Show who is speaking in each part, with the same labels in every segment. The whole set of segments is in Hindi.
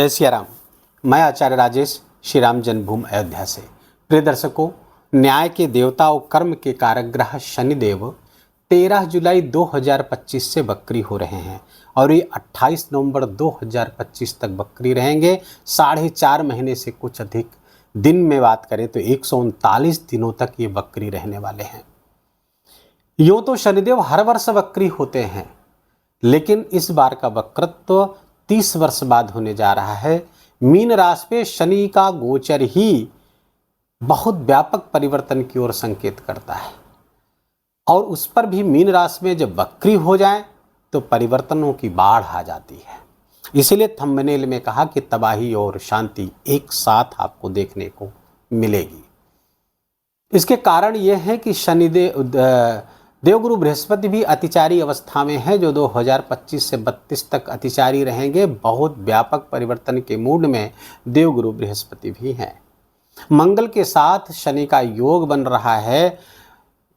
Speaker 1: जय सिया राम। मैं आचार्य राजेश श्री राम जन्मभूमि अयोध्या से। प्रिय दर्शकों, न्याय के देवता और कर्म के कारक ग्रह शनिदेव 13 जुलाई 2025 से वक्री हो रहे हैं और ये 28 नवंबर 2025 तक वक्री रहेंगे। 4.5 महीने से कुछ अधिक दिन में बात करें तो 139 दिनों तक ये वक्री रहने वाले हैं। यूँ तो शनिदेव हर वर्ष वक्री होते हैं, लेकिन इस बार का वक्रत्व 30 वर्ष बाद होने जा रहा है। मीन राशि पे शनि का गोचर ही बहुत व्यापक परिवर्तन की ओर संकेत करता है और उस पर भी मीन राशि में जब वक्री हो जाए तो परिवर्तनों की बाढ़ आ जाती है। इसीलिए थंबनेल में कहा कि तबाही और शांति एक साथ आपको देखने को मिलेगी। इसके कारण यह है कि देवगुरु बृहस्पति भी अतिचारी अवस्था में है, जो 2025 से 32 तक अतिचारी रहेंगे। बहुत व्यापक परिवर्तन के मूड में देवगुरु बृहस्पति भी हैं। मंगल के साथ शनि का योग बन रहा है,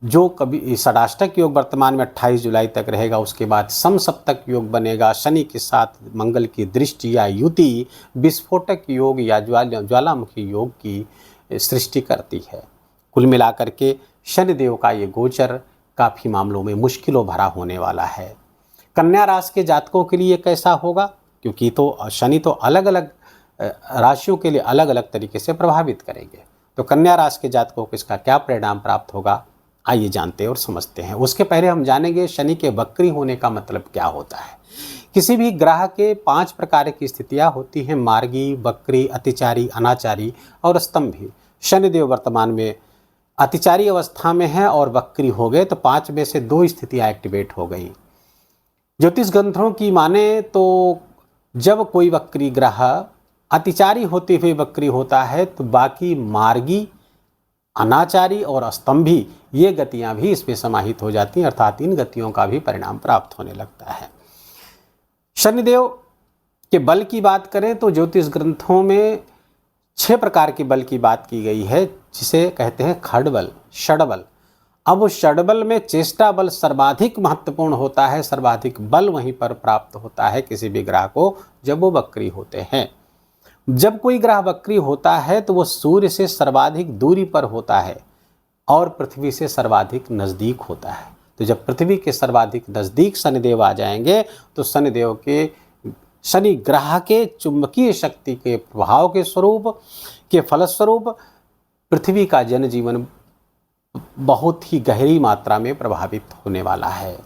Speaker 1: जो कभी षडाष्टक योग वर्तमान में 28 जुलाई तक रहेगा। उसके बाद समसप्तक योग बनेगा। शनि के साथ मंगल की दृष्टि या युति विस्फोटक योग या ज्वालामुखी योग की सृष्टि करती है। कुल मिलाकर के शनिदेव का ये गोचर काफ़ी मामलों में मुश्किलों भरा होने वाला है। कन्या राशि के जातकों के लिए कैसा होगा, क्योंकि तो शनि तो अलग अलग राशियों के लिए अलग अलग तरीके से प्रभावित करेंगे। तो कन्या राशि के जातकों को इसका क्या परिणाम प्राप्त होगा, आइए जानते और समझते हैं। उसके पहले हम जानेंगे शनि के वक्री होने का मतलब क्या होता है। किसी भी ग्रह के 5 प्रकार की स्थितियाँ होती हैं: मार्गी, वक्री, अतिचारी, अनाचारी और स्तंभी। शनिदेव वर्तमान में अतिचारी अवस्था में है और वक्री हो गए, तो 5 में से 2 स्थितियाँ एक्टिवेट हो गई। ज्योतिष ग्रंथों की माने तो जब कोई वक्री ग्रह अतिचारी होते हुए वक्री होता है तो बाकी मार्गी, अनाचारी और स्तंभी ये गतियाँ भी इसमें समाहित हो जाती हैं, अर्थात इन गतियों का भी परिणाम प्राप्त होने लगता है। शनिदेव के बल की बात करें तो ज्योतिष ग्रंथों में 6 प्रकार के बल की बात की गई है, जिसे कहते हैं खड़बल, षडबल। अब उस षडबल में चेष्टा बल सर्वाधिक महत्वपूर्ण होता है। सर्वाधिक बल वहीं पर प्राप्त होता है किसी भी ग्रह को जब वो वक्री होते हैं। जब कोई ग्रह वक्री होता है तो वो सूर्य से सर्वाधिक दूरी पर होता है और पृथ्वी से सर्वाधिक नज़दीक होता है। तो जब पृथ्वी के सर्वाधिक नज़दीक शनिदेव आ जाएंगे तो शनि ग्रह के चुंबकीय शक्ति के प्रभाव के स्वरूप के फलस्वरूप पृथ्वी का जनजीवन बहुत ही गहरी मात्रा में प्रभावित होने वाला है।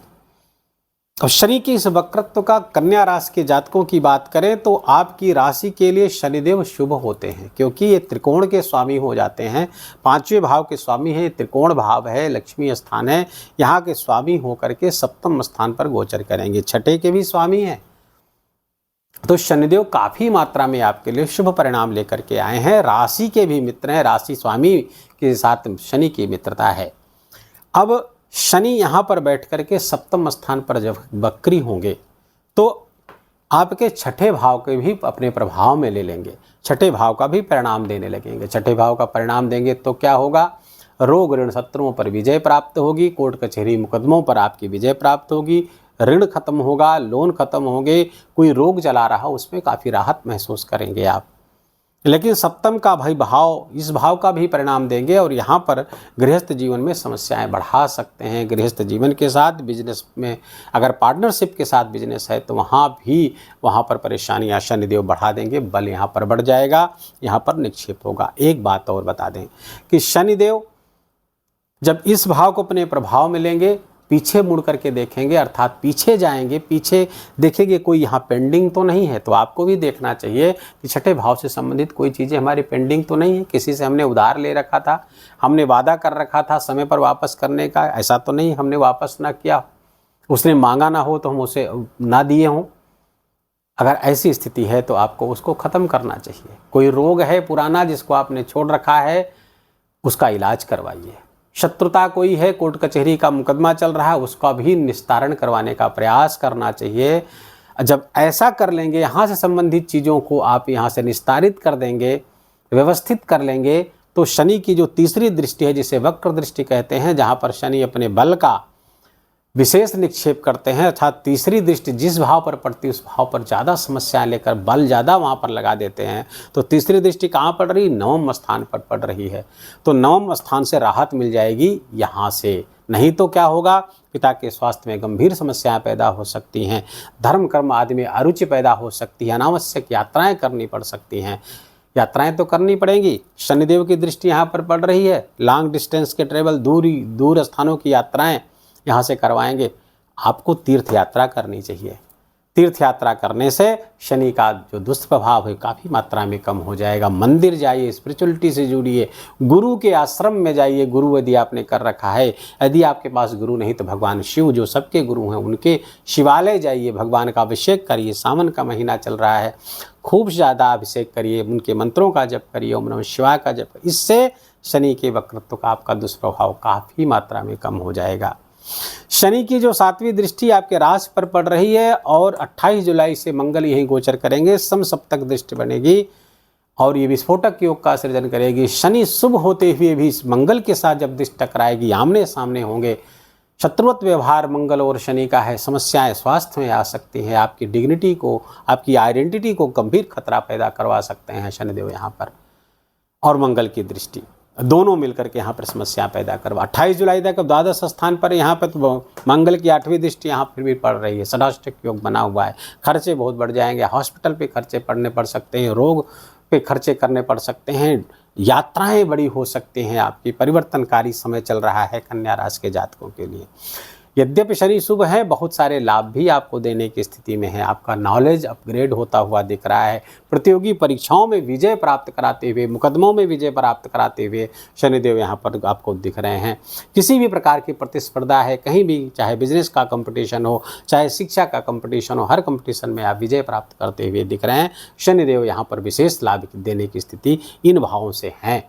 Speaker 1: अब शनि के इस वक्रत्व का कन्या राशि के जातकों की बात करें तो आपकी राशि के लिए शनिदेव शुभ होते हैं, क्योंकि ये त्रिकोण के स्वामी हो जाते हैं। 5वें भाव के स्वामी हैं, त्रिकोण भाव है, लक्ष्मी स्थान है। यहाँ के स्वामी होकर के 7वें स्थान पर गोचर करेंगे। 6ठे के भी स्वामी हैं, तो शनिदेव काफ़ी मात्रा में आपके लिए शुभ परिणाम लेकर के आए हैं। राशि के भी मित्र हैं, राशि स्वामी के साथ शनि की मित्रता है। अब शनि यहाँ पर बैठ कर के 7वें स्थान पर जब वक्री होंगे तो आपके 6ठे भाव के भी अपने प्रभाव में ले लेंगे, 6ठे भाव का भी परिणाम देने लगेंगे। 6ठे भाव का परिणाम देंगे तो क्या होगा? रोग ऋण शत्रुओं पर विजय प्राप्त होगी, कोर्ट कचहरी मुकदमों पर आपकी विजय प्राप्त होगी, ऋण खत्म होगा, लोन खत्म होंगे, कोई रोग चला रहा उसमें काफ़ी राहत महसूस करेंगे आप। लेकिन 7वें का भाव इस भाव का भी परिणाम देंगे और यहाँ पर गृहस्थ जीवन में समस्याएं बढ़ा सकते हैं। गृहस्थ जीवन के साथ बिजनेस में अगर पार्टनरशिप के साथ बिजनेस है तो वहाँ पर परेशानियाँ शनिदेव बढ़ा देंगे। बल यहाँ पर बढ़ जाएगा, यहाँ पर निक्षेप होगा। एक बात और बता दें कि शनिदेव जब इस भाव को अपने प्रभाव में लेंगे, पीछे मुड़ करके देखेंगे, अर्थात पीछे जाएंगे, पीछे देखेंगे कोई यहाँ पेंडिंग तो नहीं है। तो आपको भी देखना चाहिए कि 6ठे भाव से संबंधित कोई चीज़ें हमारी पेंडिंग तो नहीं है। किसी से हमने उधार ले रखा था, हमने वादा कर रखा था समय पर वापस करने का, ऐसा तो नहीं हमने वापस ना किया, उसने मांगा ना हो तो हम उसे ना दिए हों। अगर ऐसी स्थिति है तो आपको उसको ख़त्म करना चाहिए। कोई रोग है पुराना जिसको आपने छोड़ रखा है, उसका इलाज करवाइए। शत्रुता कोई है, कोर्ट कचहरी का मुकदमा चल रहा है, उसका भी निस्तारण करवाने का प्रयास करना चाहिए। जब ऐसा कर लेंगे, यहाँ से संबंधित चीज़ों को आप यहाँ से निस्तारित कर देंगे, व्यवस्थित कर लेंगे, तो शनि की जो तीसरी दृष्टि है, जिसे वक्र दृष्टि कहते हैं, जहाँ पर शनि अपने बल का विशेष निक्षेप करते हैं, अर्थात तीसरी दृष्टि जिस भाव पर पड़ती है उस भाव पर ज़्यादा समस्याएं लेकर बल ज़्यादा वहाँ पर लगा देते हैं। तो तीसरी दृष्टि कहाँ पड़ रही? नवम स्थान पर पड़ रही है। तो नवम स्थान से राहत मिल जाएगी यहाँ से। नहीं तो क्या होगा? पिता के स्वास्थ्य में गंभीर समस्याएं पैदा हो सकती हैं, धर्म कर्म आदि में अरुचि पैदा हो सकती है, अनावश्यक यात्राएं करनी पड़ सकती हैं। यात्राएं तो करनी पड़ेंगी। शनिदेव की दृष्टि यहाँ पर पड़ रही है, लॉन्ग डिस्टेंस के ट्रेवल, दूर स्थानों की यात्राएं यहाँ से करवाएंगे। आपको तीर्थ यात्रा करनी चाहिए। तीर्थ यात्रा करने से शनि का जो दुष्प्रभाव है काफ़ी मात्रा में कम हो जाएगा। मंदिर जाइए, स्पिरिचुअलिटी से जुड़िए, गुरु के आश्रम में जाइए। गुरु यदि आपने कर रखा है, यदि आपके पास गुरु नहीं तो भगवान शिव जो सबके गुरु हैं उनके शिवालय जाइए, भगवान का अभिषेक करिए। सावन का महीना चल रहा है, खूब ज़्यादा अभिषेक करिए, उनके मंत्रों का जप करिए, ओम नमः शिवाय का जप। इससे शनि के वक्रत्व का आपका दुष्प्रभाव काफ़ी मात्रा में कम हो जाएगा। शनि की जो 7वीं दृष्टि आपके राशि पर पड़ रही है और 28 जुलाई से मंगल यहीं गोचर करेंगे, समसप्तक दृष्टि बनेगी और ये विस्फोटक योग का सृजन करेगी। शनि शुभ होते हुए भी इस मंगल के साथ जब दृष्टि टकराएगी, आमने सामने होंगे। शत्रुत्व व्यवहार मंगल और शनि का है, समस्याएं स्वास्थ्य में आ सकती हैं, आपकी डिग्निटी को, आपकी आइडेंटिटी को गंभीर खतरा पैदा करवा सकते हैं शनिदेव यहाँ पर। और मंगल की दृष्टि दोनों मिलकर के यहाँ पर समस्या पैदा करवा। 28 जुलाई तक द्वादश स्थान पर यहाँ पर तो मंगल की 8वीं दृष्टि यहाँ फिर भी पड़ रही है। षडाष्टक योग बना हुआ है, खर्चे बहुत बढ़ जाएंगे, हॉस्पिटल पे खर्चे पड़ने पड़ सकते हैं, रोग पे खर्चे करने पड़ सकते हैं, यात्राएं बड़ी हो सकती हैं। आपकी परिवर्तनकारी समय चल रहा है कन्या राशि के जातकों के लिए। यद्यपि शनि शुभ है, बहुत सारे लाभ भी आपको देने की स्थिति में है। आपका नॉलेज अपग्रेड होता हुआ दिख रहा है। प्रतियोगी परीक्षाओं में विजय प्राप्त कराते हुए, मुकदमों में विजय प्राप्त कराते हुए शनिदेव यहाँ पर आपको दिख रहे हैं। किसी भी प्रकार की प्रतिस्पर्धा है कहीं भी, चाहे बिजनेस का कंपटीशन हो, चाहे शिक्षा का कंपटीशन हो, हर कंपटीशन में आप विजय प्राप्त करते हुए दिख रहे हैं। शनिदेव यहाँ पर विशेष लाभ देने की स्थिति इन भावों से है।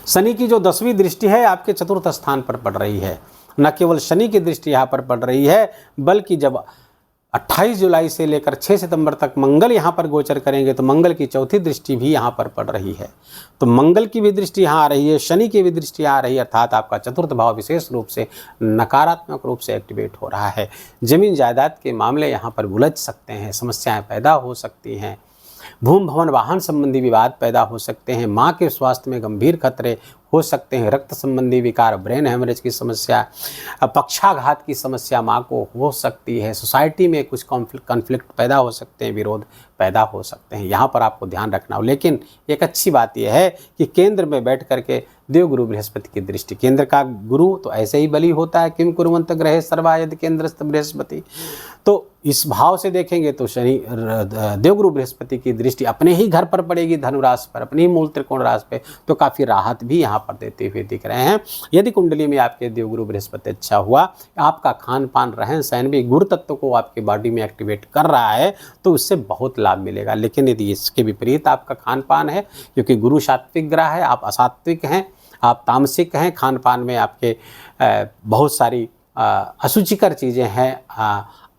Speaker 1: शनि की जो 10वीं दृष्टि है आपके चतुर्थ स्थान पर पड़ रही है। न केवल शनि की दृष्टि यहाँ पर पड़ रही है, बल्कि जब 28 जुलाई से लेकर 6 सितंबर तक मंगल यहाँ पर गोचर करेंगे तो मंगल की 4थी दृष्टि भी यहाँ पर पड़ रही है। तो मंगल की भी दृष्टि यहाँ आ रही है, शनि की भी दृष्टि आ रही है, अर्थात आपका चतुर्थ भाव विशेष रूप से नकारात्मक रूप से एक्टिवेट हो रहा है। जमीन जायदाद के मामले यहाँ पर उलझ सकते हैं, समस्याएं पैदा हो सकती हैं, भूमि भवन वाहन संबंधी विवाद पैदा हो सकते हैं, माँ के स्वास्थ्य में गंभीर खतरे हो सकते हैं, रक्त संबंधी विकार, ब्रेन हेमरेज की समस्या, पक्षाघात की समस्या माँ को हो सकती है, सोसाइटी में कुछ कॉन्फ्लिक्ट पैदा हो सकते हैं, विरोध पैदा हो सकते हैं। यहाँ पर आपको ध्यान रखना हो। लेकिन एक अच्छी बात यह है कि केंद्र में बैठ करके देवगुरु बृहस्पति की दृष्टि, केंद्र का गुरु तो ऐसे ही बली होता है, किम कुर्वन्त ग्रहे सर्वा यदि केंद्रस्थ बृहस्पति। तो इस भाव से देखेंगे तो शनि देवगुरु बृहस्पति की दृष्टि अपने ही घर पर पड़ेगी, धनु राशि पर, अपनी ही मूल त्रिकोण राशि पे, तो काफ़ी राहत भी यहाँ पर देते हुए दिख रहे हैं। यदि कुंडली में आपके देवगुरु बृहस्पति अच्छा हुआ, आपका खान पान रहन सहन भी गुरु तत्व को आपके बॉडी में एक्टिवेट कर रहा है तो उससे बहुत लाभ मिलेगा। लेकिन यदि इसके विपरीत आपका खान पान है, क्योंकि गुरु सात्विक ग्रह है, आप असात्विक हैं, आप तामसिक हैं, खान पान में आपके बहुत सारी असुचिकर चीज़ें हैं,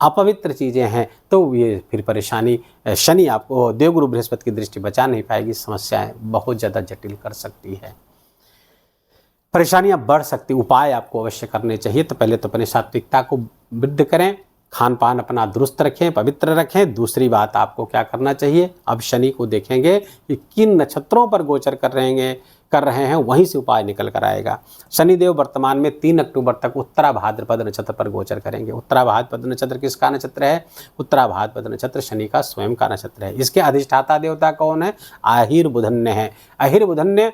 Speaker 1: अपवित्र चीज़ें हैं, तो ये फिर परेशानी शनि आपको देवगुरु बृहस्पति की दृष्टि बचा नहीं पाएगी, समस्याएं बहुत ज़्यादा जटिल कर सकती है, परेशानियां बढ़ सकती। उपाय आपको अवश्य करने चाहिए। तो पहले तो अपनी सात्विकता को वृद्धि करें, खान पान अपना दुरुस्त रखें, पवित्र रखें। दूसरी बात आपको क्या करना चाहिए, अब शनि को देखेंगे कि किन नक्षत्रों पर गोचर कर रहे हैं, वहीं से उपाय निकल कर आएगा। शनिदेव वर्तमान में 3 अक्टूबर तक उत्तरा भाद्रपद नक्षत्र पर गोचर करेंगे। उत्तरा भाद्रपद नक्षत्र किसका नक्षत्र है? उत्तरा भाद्रपद नक्षत्र शनि का स्वयं का नक्षत्र है। इसके अधिष्ठाता देवता कौन है? आहिर बुधन्य है। आहिर बुधन्य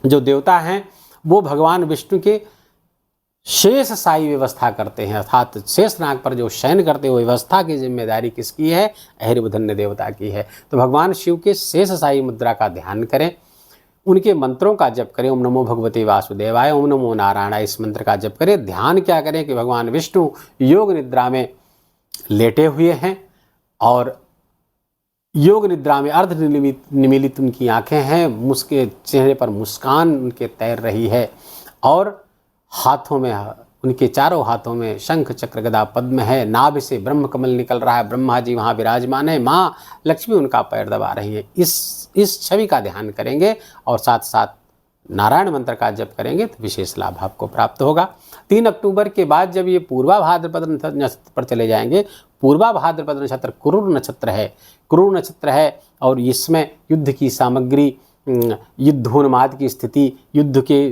Speaker 1: जो देवता हैं वो भगवान विष्णु के शेष साई व्यवस्था करते हैं, अर्थात शेष नाग पर जो शयन करते हुए व्यवस्था की जिम्मेदारी किसकी है? अहिर बुधन्य देवता की है। तो भगवान शिव के शेष साई मुद्रा का ध्यान करें, उनके मंत्रों का जप करें। ओम नमो भगवते वासुदेवाय, ओम नमो नारायणाय, इस मंत्र का जप करें। ध्यान क्या करें कि भगवान विष्णु योग निद्रा में लेटे हुए हैं और योग निद्रा में अर्ध निमीलित उनकी आंखें हैं, उसके चेहरे पर मुस्कान उनके तैर रही है और हाथों में, उनके चारों हाथों में शंख चक्र गदा पद्म है, नाभि से ब्रह्म कमल निकल रहा है, ब्रह्मा जी वहाँ विराजमान है, माँ लक्ष्मी उनका पैर दबा रही है। इस छवि का ध्यान करेंगे और साथ साथ नारायण मंत्र का जप करेंगे तो विशेष लाभ आपको प्राप्त होगा। 3 अक्टूबर के बाद जब ये पूर्वा भाद्रपद नक्षत्र पर चले जाएंगे, पूर्वा भाद्रपद नक्षत्र क्रूर नक्षत्र है, क्रूर नक्षत्र है और इसमें युद्ध की सामग्री, युद्धोन्माद की स्थिति, युद्ध के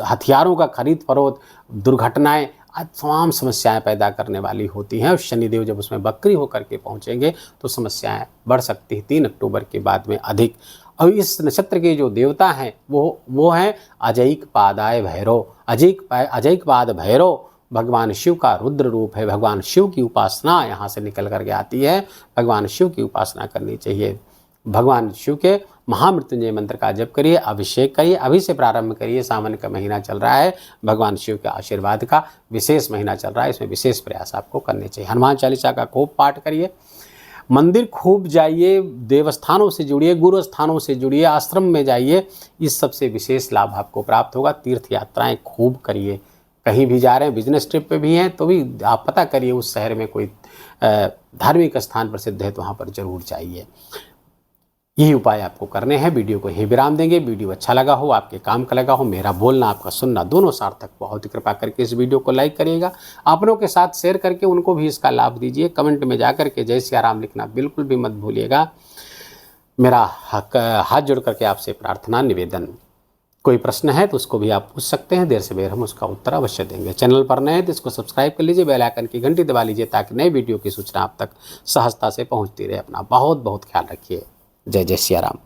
Speaker 1: हथियारों का खरीद फरोख्त, दुर्घटनाएं, तमाम समस्याएं पैदा करने वाली होती हैं और शनिदेव जब उसमें वक्री होकर के पहुंचेंगे तो समस्याएं बढ़ सकती हैं 3 अक्टूबर के बाद में अधिक। और इस नक्षत्र के जो देवता हैं वो हैं अजैक पादाय भैरव। अजैक पाद भैरव भगवान शिव का रुद्र रूप है। भगवान शिव की उपासना यहाँ से निकल करके आती है, भगवान शिव की उपासना करनी चाहिए। भगवान शिव के महामृत्युंजय मंत्र का जप करिए, अभिषेक करिए, अभी से प्रारंभ करिए। सावन का महीना चल रहा है, भगवान शिव के आशीर्वाद का विशेष महीना चल रहा है, इसमें विशेष प्रयास आपको करने चाहिए। हनुमान चालीसा का खूब पाठ करिए, मंदिर खूब जाइए, देवस्थानों से जुड़िए, गुरु स्थानों से जुड़िए, आश्रम में जाइए, इस सबसे विशेष लाभ आपको प्राप्त होगा। तीर्थ यात्राएं खूब करिए, कहीं भी जा रहे हैं, बिजनेस ट्रिप पे भी हैं तो भी आप पता करिए उस शहर में कोई धार्मिक स्थान प्रसिद्ध है तो वहाँ पर जरूर जाइए। यही उपाय आपको करने हैं। वीडियो को यहीं विराम देंगे। वीडियो अच्छा लगा हो, आपके काम का लगा हो, मेरा बोलना आपका सुनना दोनों सार्थक, बहुत ही कृपा करके इस वीडियो को लाइक करिएगा, अपनों के साथ शेयर करके उनको भी इसका लाभ दीजिए। कमेंट में जाकर के जय सिया राम लिखना बिल्कुल भी मत भूलिएगा। मेरा हाथ जोड़ करके आपसे प्रार्थना निवेदन, कोई प्रश्न है तो उसको भी आप पूछ सकते हैं, देर से बेर हम उसका उत्तर अवश्य देंगे। चैनल पर नए हैं तो इसको सब्सक्राइब कर लीजिए, बेल आइकन की घंटी दबा लीजिए ताकि नए वीडियो की सूचना आप तक सहजता से पहुंचती रहे। अपना बहुत बहुत ख्याल रखिए। जय जय सिया राम।